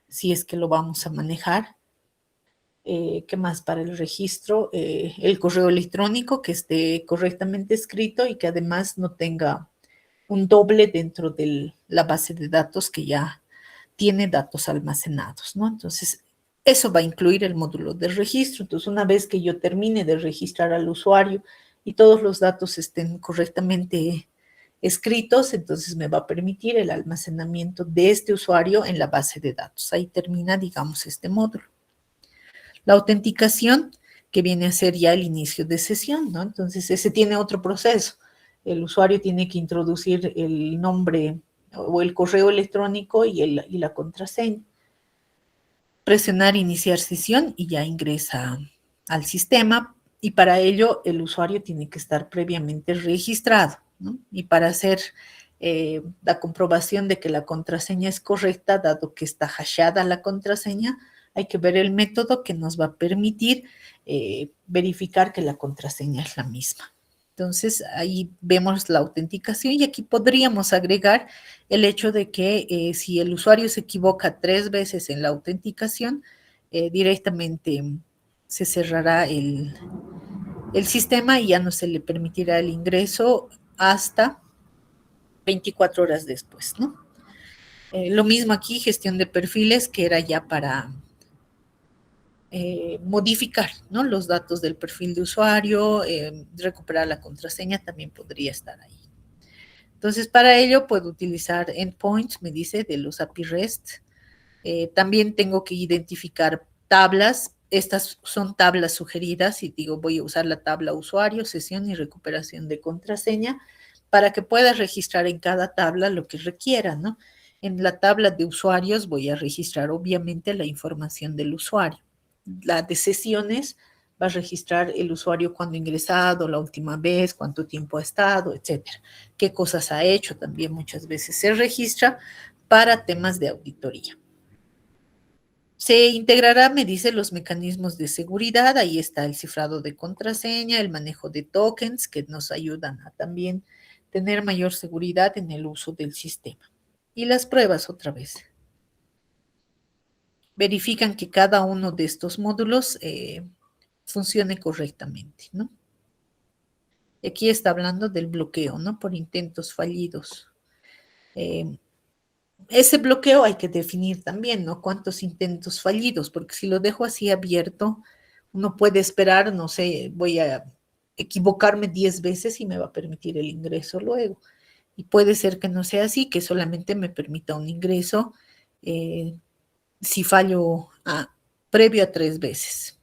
si es que lo vamos a manejar. ¿Qué más para el registro? El correo electrónico que esté correctamente escrito y que además no tenga un doble dentro de la base de datos que ya tiene datos almacenados, ¿no? Entonces, eso va a incluir el módulo de registro. Entonces, una vez que yo termine de registrar al usuario y todos los datos estén correctamente escritos, entonces me va a permitir el almacenamiento de este usuario en la base de datos. Ahí termina, digamos, este módulo. La autenticación, que viene a ser ya el inicio de sesión, ¿no? Entonces, ese tiene otro proceso. El usuario tiene que introducir el nombre o el correo electrónico y la contraseña. Presionar iniciar sesión y ya ingresa al sistema, y para ello el usuario tiene que estar previamente registrado, ¿no? Y para hacer la comprobación de que la contraseña es correcta, dado que está hasheada la contraseña, hay que ver el método que nos va a permitir verificar que la contraseña es la misma. Entonces, ahí vemos la autenticación y aquí podríamos agregar el hecho de que si el usuario se equivoca 3 veces en la autenticación, directamente se cerrará el sistema y ya no se le permitirá el ingreso hasta 24 horas después, ¿no? Lo mismo aquí, gestión de perfiles, que era ya para modificar, ¿no?, los datos del perfil de usuario, recuperar la contraseña también podría estar ahí. Entonces, para ello puedo utilizar endpoints, me dice, de los API REST. También tengo que identificar tablas. Estas son tablas sugeridas y digo, voy a usar la tabla usuario, sesión y recuperación de contraseña para que puedas registrar en cada tabla lo que requiera, ¿no? En la tabla de usuarios voy a registrar obviamente la información del usuario. La de sesiones va a registrar el usuario cuándo ha ingresado, la última vez, cuánto tiempo ha estado, etcétera. Qué cosas ha hecho también muchas veces se registra para temas de auditoría. Se integrará, me dice, los mecanismos de seguridad. Ahí está el cifrado de contraseña, el manejo de tokens que nos ayudan a también tener mayor seguridad en el uso del sistema. Y las pruebas otra vez. Verifican que cada uno de estos módulos funcione correctamente, ¿no? Y aquí está hablando del bloqueo, ¿no?, por intentos fallidos. Ese bloqueo hay que definir también, ¿no?, cuántos intentos fallidos, porque si lo dejo así abierto, uno puede esperar, no sé, voy a equivocarme 10 veces y me va a permitir el ingreso luego. Y puede ser que no sea así, que solamente me permita un ingreso si fallo previo a 3 veces.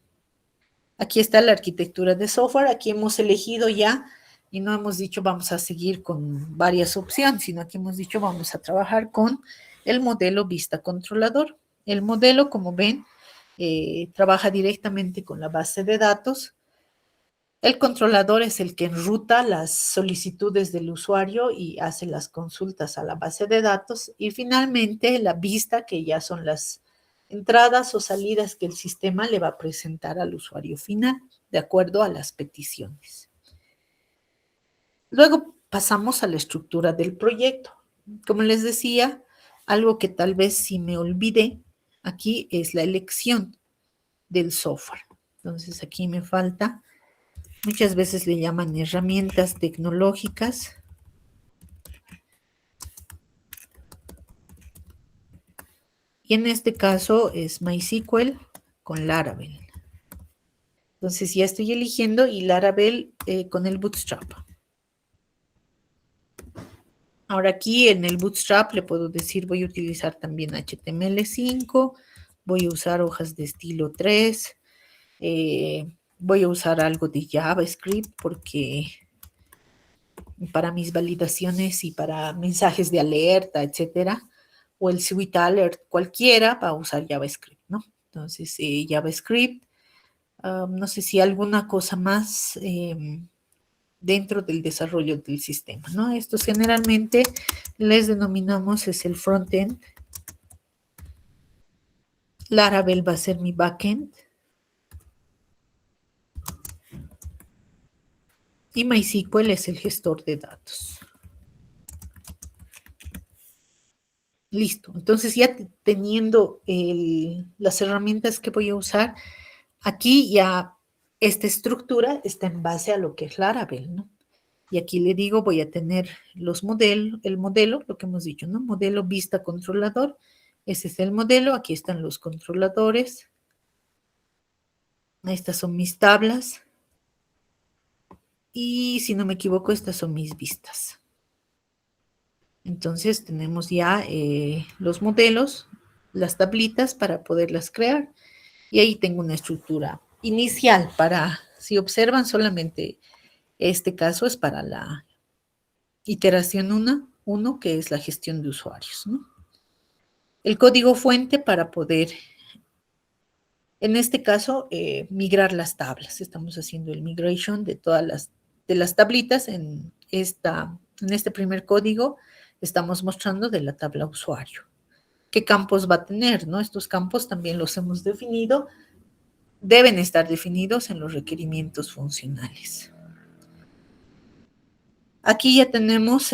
Aquí está la arquitectura de software. Aquí hemos elegido ya y no hemos dicho vamos a seguir con varias opciones, sino que hemos dicho vamos a trabajar con el modelo vista controlador. El modelo, como ven, trabaja directamente con la base de datos. El controlador es el que enruta las solicitudes del usuario y hace las consultas a la base de datos. Y finalmente la vista, que ya son las entradas o salidas que el sistema le va a presentar al usuario final, de acuerdo a las peticiones. Luego pasamos a la estructura del proyecto. Como les decía, algo que tal vez sí me olvidé aquí es la elección del software. Entonces aquí me falta, muchas veces le llaman herramientas tecnológicas. Y en este caso es MySQL con Laravel. Entonces ya estoy eligiendo y Laravel con el Bootstrap. Ahora aquí en el Bootstrap le puedo decir voy a utilizar también HTML5, voy a usar hojas de estilo 3, voy a usar algo de JavaScript porque para mis validaciones y para mensajes de alerta, etcétera, o el Sweet Alert, cualquiera va a usar JavaScript, ¿no? Entonces, JavaScript, no sé si alguna cosa más dentro del desarrollo del sistema, ¿no? Estos generalmente les denominamos es el frontend. Laravel va a ser mi backend. Y MySQL es el gestor de datos. Listo. Entonces ya teniendo las herramientas que voy a usar, aquí ya esta estructura está en base a lo que es Laravel, ¿no? Y aquí le digo, voy a tener el modelo, lo que hemos dicho, ¿no? Modelo vista controlador. Ese es el modelo. Aquí están los controladores. Estas son mis tablas. Y si no me equivoco, estas son mis vistas. Entonces tenemos ya los modelos, las tablitas para poderlas crear. Y ahí tengo una estructura inicial para, si observan solamente este caso es para la iteración 1, que es la gestión de usuarios, ¿no? El código fuente para poder, en este caso, migrar las tablas. Estamos haciendo el migration de todas las tablitas en este primer código. Estamos mostrando de la tabla usuario. qué campos va a tener, ¿no? Estos campos también los hemos definido, deben estar definidos en los requerimientos funcionales. Aquí ya tenemos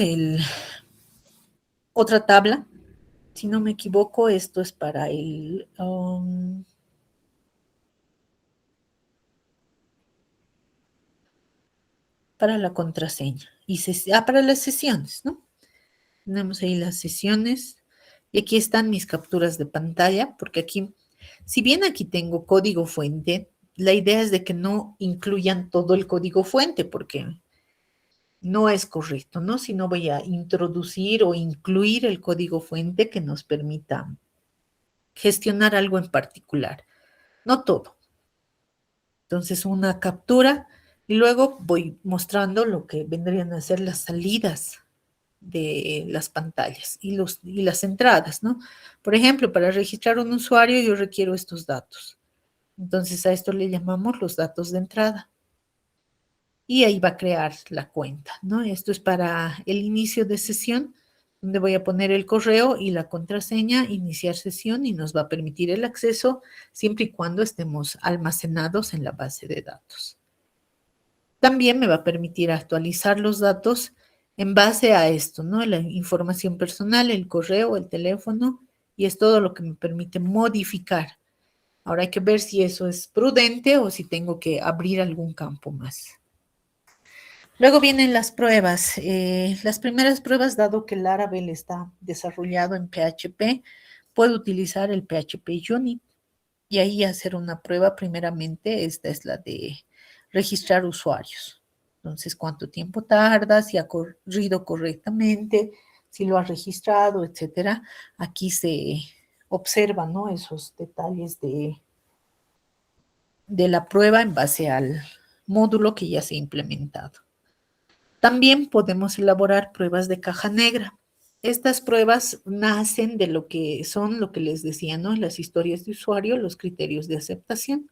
otra tabla. Si no me equivoco, esto es para para la contraseña y para las sesiones, ¿no? Tenemos ahí las sesiones y aquí están mis capturas de pantalla, porque aquí, si bien aquí tengo código fuente, la idea es de que no incluyan todo el código fuente, porque no es correcto, ¿no? Si no voy a introducir o incluir el código fuente que nos permita gestionar algo en particular, no todo. Entonces, una captura y luego voy mostrando lo que vendrían a ser las salidas de las pantallas y las entradas, ¿no? Por ejemplo, para registrar un usuario yo requiero estos datos. Entonces, a esto le llamamos los datos de entrada. Y ahí va a crear la cuenta, ¿no? Esto es para el inicio de sesión, donde voy a poner el correo y la contraseña, iniciar sesión y nos va a permitir el acceso siempre y cuando estemos almacenados en la base de datos. También me va a permitir actualizar los datos en base a esto, ¿no? La información personal, el correo, el teléfono, y es todo lo que me permite modificar. Ahora hay que ver si eso es prudente o si tengo que abrir algún campo más. Luego vienen las pruebas. Las primeras pruebas, dado que el Laravel está desarrollado en PHP, puedo utilizar el PHP Unit y ahí hacer una prueba. Primeramente, esta es la de registrar usuarios. Entonces, cuánto tiempo tarda, si ha corrido correctamente, si lo ha registrado, etcétera. Aquí se observan, ¿no? Esos detalles de la prueba en base al módulo que ya se ha implementado. También podemos elaborar pruebas de caja negra. Estas pruebas nacen de lo que son, lo que les decía, ¿no? Las historias de usuario, los criterios de aceptación.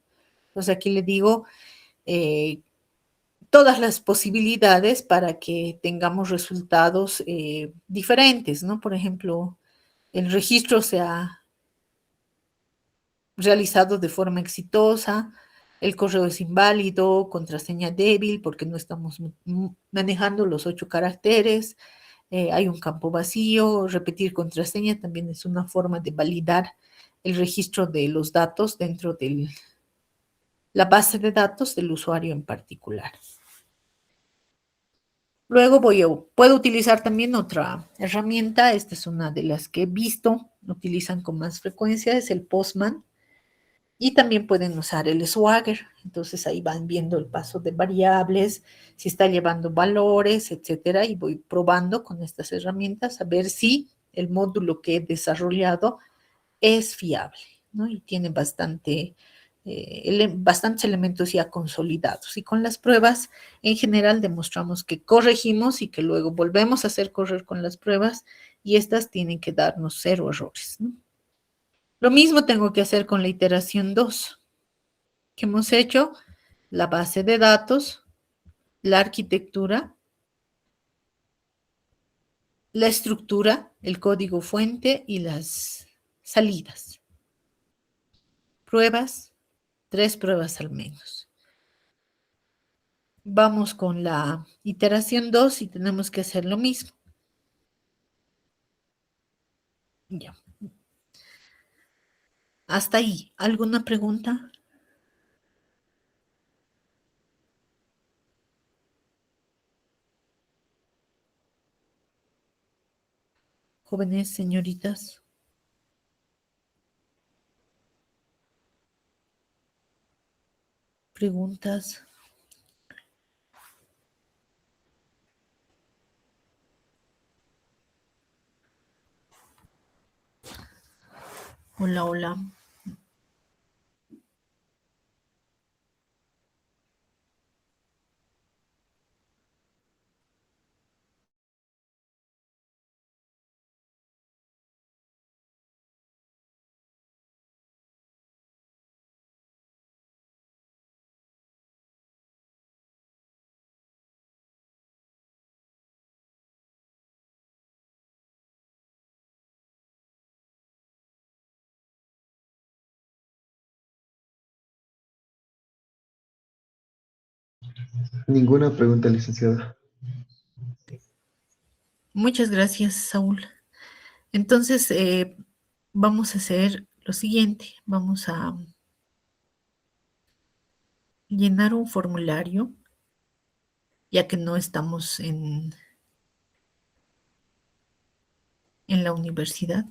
Entonces aquí le digo todas las posibilidades para que tengamos resultados diferentes, ¿no? Por ejemplo, el registro sea realizado de forma exitosa, el correo es inválido, contraseña débil porque no estamos manejando los 8 caracteres, hay un campo vacío, repetir contraseña también es una forma de validar el registro de los datos dentro de la base de datos del usuario en particular. Luego puedo utilizar también otra herramienta, esta es una de las que he visto, utilizan con más frecuencia, es el Postman. Y también pueden usar el Swagger. Entonces ahí van viendo el paso de variables, si está llevando valores, etcétera. Y voy probando con estas herramientas a ver si el módulo que he desarrollado es fiable, ¿no? Y tiene bastantes elementos ya consolidados. Y con las pruebas, en general, demostramos que corregimos y que luego volvemos a hacer correr con las pruebas y estas tienen que darnos 0 errores, ¿no? Lo mismo tengo que hacer con la iteración 2. ¿Qué hemos hecho? La base de datos, la arquitectura, la estructura, el código fuente y las salidas. Pruebas, 3 pruebas al menos. Vamos con la iteración 2 y tenemos que hacer lo mismo. Ya. Hasta ahí. ¿Alguna pregunta? Jóvenes, señoritas. Preguntas. Hola, hola. Ninguna pregunta, licenciada. Muchas gracias, Saúl. Entonces, vamos a hacer lo siguiente. Vamos a llenar un formulario, ya que no estamos en la universidad.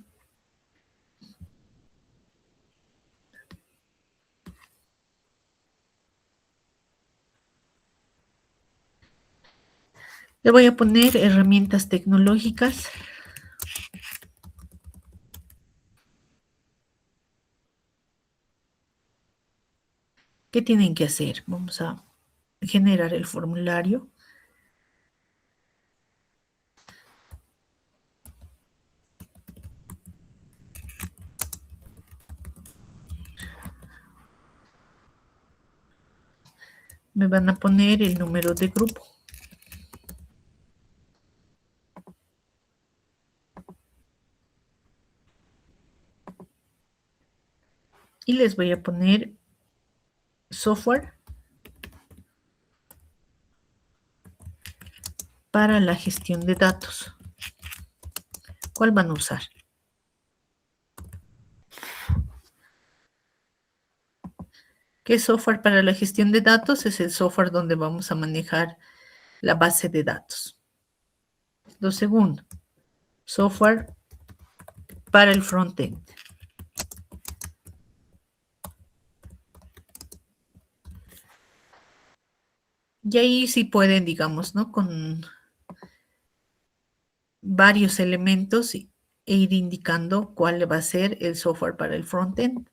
Le voy a poner herramientas tecnológicas. ¿Qué tienen que hacer? Vamos a generar el formulario. Me van a poner el número de grupo. Y les voy a poner software para la gestión de datos. ¿Cuál van a usar? ¿Qué software para la gestión de datos? Es el software donde vamos a manejar la base de datos. Lo segundo, software para el frontend. Y ahí sí pueden, digamos, ¿no? Con varios elementos e ir indicando cuál va a ser el software para el frontend.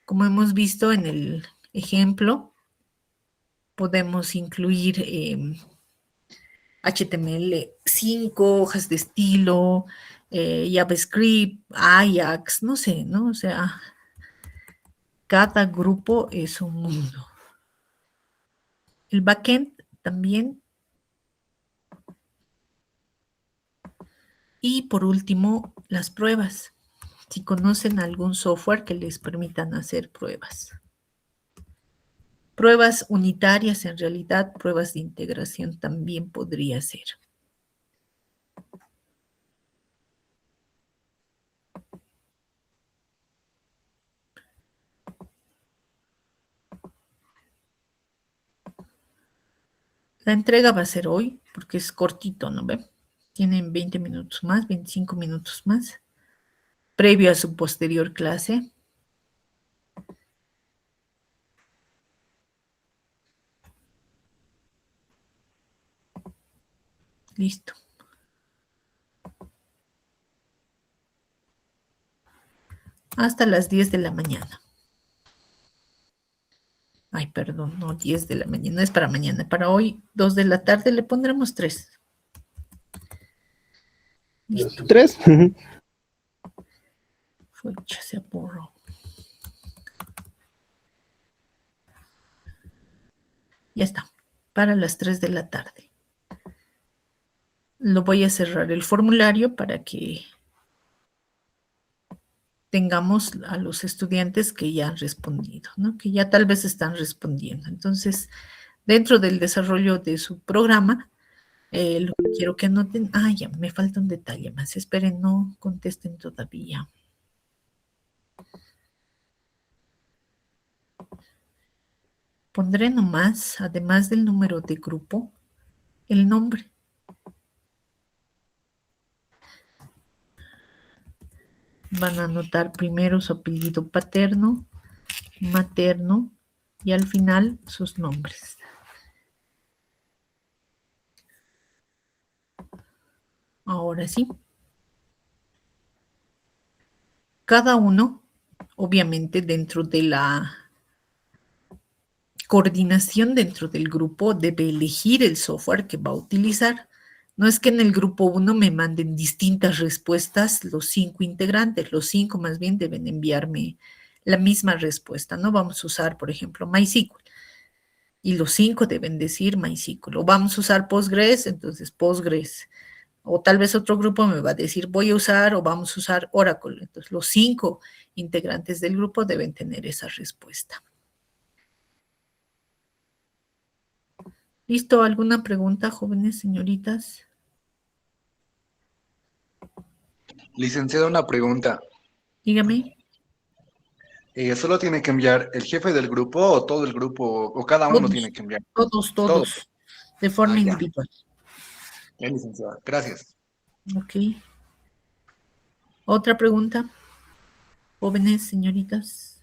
Como hemos visto en el ejemplo, podemos incluir HTML5, hojas de estilo, JavaScript, Ajax, no sé, ¿no? O sea, cada grupo es un mundo. El backend también. Y por último, las pruebas. Si conocen algún software que les permitan hacer pruebas. Pruebas unitarias, en realidad, pruebas de integración también podría ser. La entrega va a ser hoy, porque es cortito, ¿no ve? Tienen 20 minutos más, 25 minutos más, previo a su posterior clase. Listo. Hasta las 10 de la mañana. Ay, perdón, no 10 de la mañana, no es para mañana, para hoy, 2 de la tarde, le pondremos 3. Listo. 3. Fecha se borró. Ya está, para las 3 de la tarde. Lo voy a cerrar el formulario para que tengamos a los estudiantes que ya han respondido, ¿no? Que ya tal vez están respondiendo. Entonces, dentro del desarrollo de su programa, lo que quiero que anoten, ya, me falta un detalle más. Esperen, no contesten todavía. Pondré nomás, además del número de grupo, el nombre. Van a anotar primero su apellido paterno, materno y al final sus nombres. Ahora sí. Cada uno, obviamente, dentro de la coordinación dentro del grupo, debe elegir el software que va a utilizar. No es que en el grupo 1 me manden distintas respuestas los 5 integrantes, los 5 más bien deben enviarme la misma respuesta, ¿no? Vamos a usar, por ejemplo, MySQL y los 5 deben decir MySQL, o vamos a usar Postgres, entonces Postgres, o tal vez otro grupo me va a decir voy a usar o vamos a usar Oracle, entonces los 5 integrantes del grupo deben tener esa respuesta. ¿Listo? ¿Alguna pregunta, jóvenes señoritas? Licenciada, una pregunta. Dígame. ¿Solo tiene que enviar el jefe del grupo o todo el grupo o cada uno tiene Todos, que enviar? todos, Todo. todos, de Ah, forma ya. individual. Ya, licenciada. Gracias. Ok. ¿Otra pregunta, jóvenes señoritas?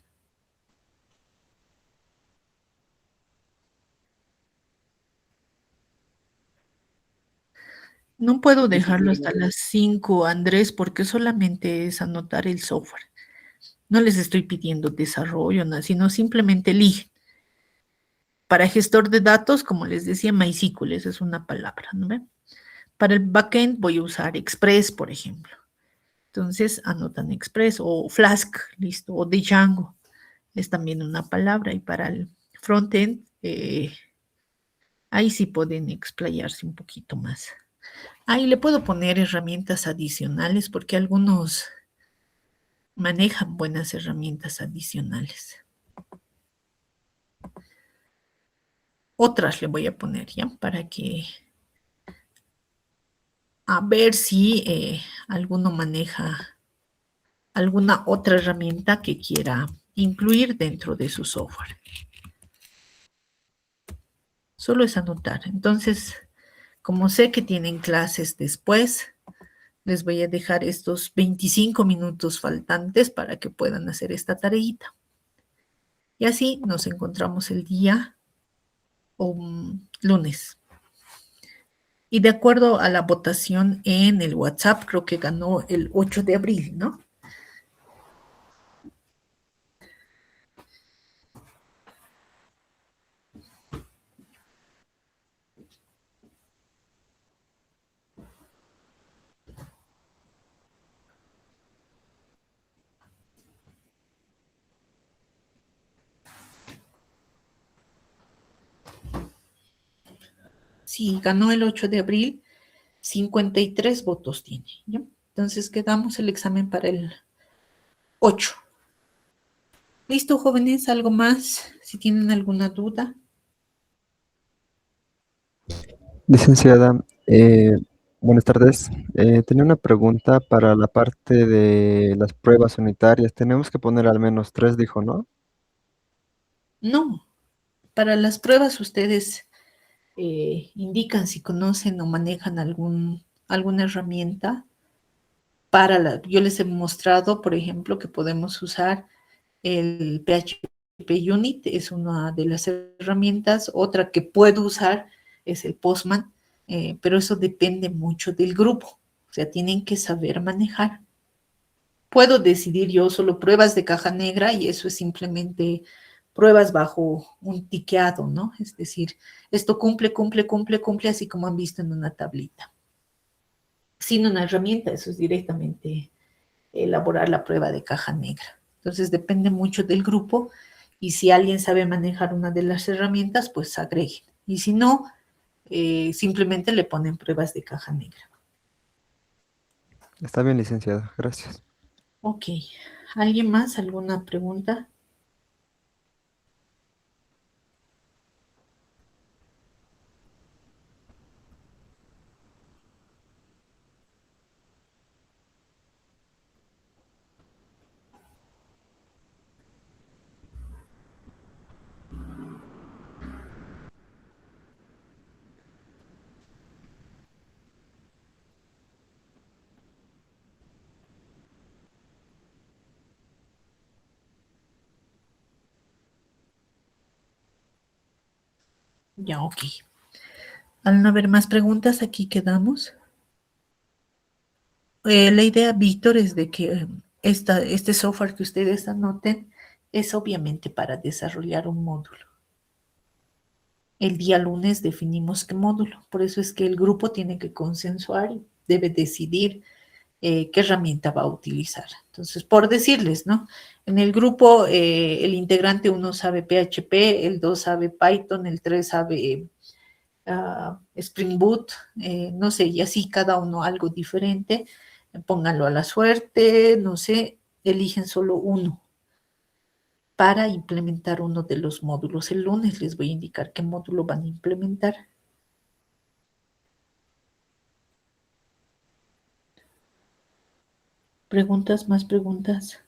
No puedo dejarlo hasta Licenciada, las 5, Andrés, porque solamente es anotar el software. No les estoy pidiendo desarrollo, nada, sino simplemente eligen. Para gestor de datos, como les decía, MySQL, esa es una palabra, ¿no ven? Para el backend voy a usar Express, por ejemplo. Entonces anotan Express o Flask, listo, o Django, es también una palabra. Y para el frontend, ahí sí pueden explayarse un poquito más. Ahí le puedo poner herramientas adicionales porque algunos manejan buenas herramientas adicionales. Otras le voy a poner ya para que a ver si alguno maneja alguna otra herramienta que quiera incluir dentro de su software. Solo es anotar. Entonces, como sé que tienen clases después, les voy a dejar estos 25 minutos faltantes para que puedan hacer esta tareita. Y así nos encontramos el día lunes. Y de acuerdo a la votación en el WhatsApp, creo que ganó el 8 de abril, ¿no? Sí, ganó el 8 de abril, 53 votos tiene, ¿ya? Entonces quedamos el examen para el 8. ¿Listo, jóvenes? ¿Algo más? Si tienen alguna duda. Licenciada, buenas tardes. Tenía una pregunta para la parte de las pruebas unitarias. Tenemos que poner al menos 3, dijo, ¿no? No, para las pruebas ustedes indican si conocen o manejan alguna herramienta yo les he mostrado, por ejemplo, que podemos usar el PHP Unit, es una de las herramientas. Otra que puedo usar es el Postman, pero eso depende mucho del grupo, o sea, tienen que saber manejar. Puedo decidir yo solo pruebas de caja negra y eso es simplemente pruebas bajo un tiqueado, ¿no? Es decir, esto cumple, cumple, cumple, cumple, así como han visto en una tablita. Sin una herramienta, eso es directamente elaborar la prueba de caja negra. Entonces depende mucho del grupo y si alguien sabe manejar una de las herramientas, pues agreguen. Y si no, simplemente le ponen pruebas de caja negra. Está bien, licenciada. Gracias. Ok. ¿Alguien más? ¿Alguna pregunta? Ya, ok. Al no haber más preguntas, aquí quedamos. La idea, Víctor, es de que este software que ustedes anoten es obviamente para desarrollar un módulo. El día lunes definimos qué módulo, por eso es que el grupo tiene que consensuar y debe decidir qué herramienta va a utilizar. Entonces, por decirles, ¿no? En el grupo, el integrante 1 sabe PHP, el 2 sabe Python, el 3 sabe Spring Boot, no sé, y así cada uno algo diferente. Pónganlo a la suerte, no sé, eligen solo uno para implementar uno de los módulos. El lunes les voy a indicar qué módulo van a implementar ¿Preguntas? ¿Más preguntas?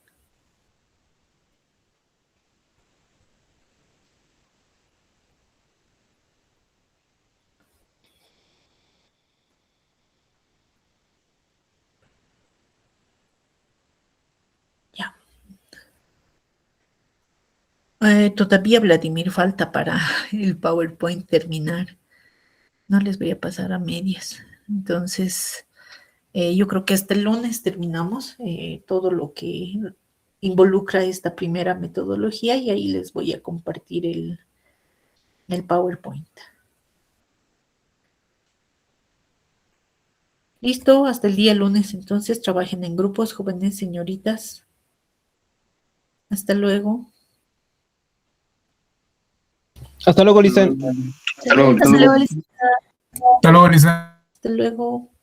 Ya. Todavía, Vladimir, falta para el PowerPoint terminar. No les voy a pasar a medias. Entonces, yo creo que hasta el lunes terminamos todo lo que involucra esta primera metodología y ahí les voy a compartir el PowerPoint. Listo, hasta el día lunes. Entonces, trabajen en grupos, jóvenes señoritas. Hasta luego. Hasta luego, Licen. Hasta luego, Hasta Luis. luego. Hasta luego, Lisa. Hasta luego.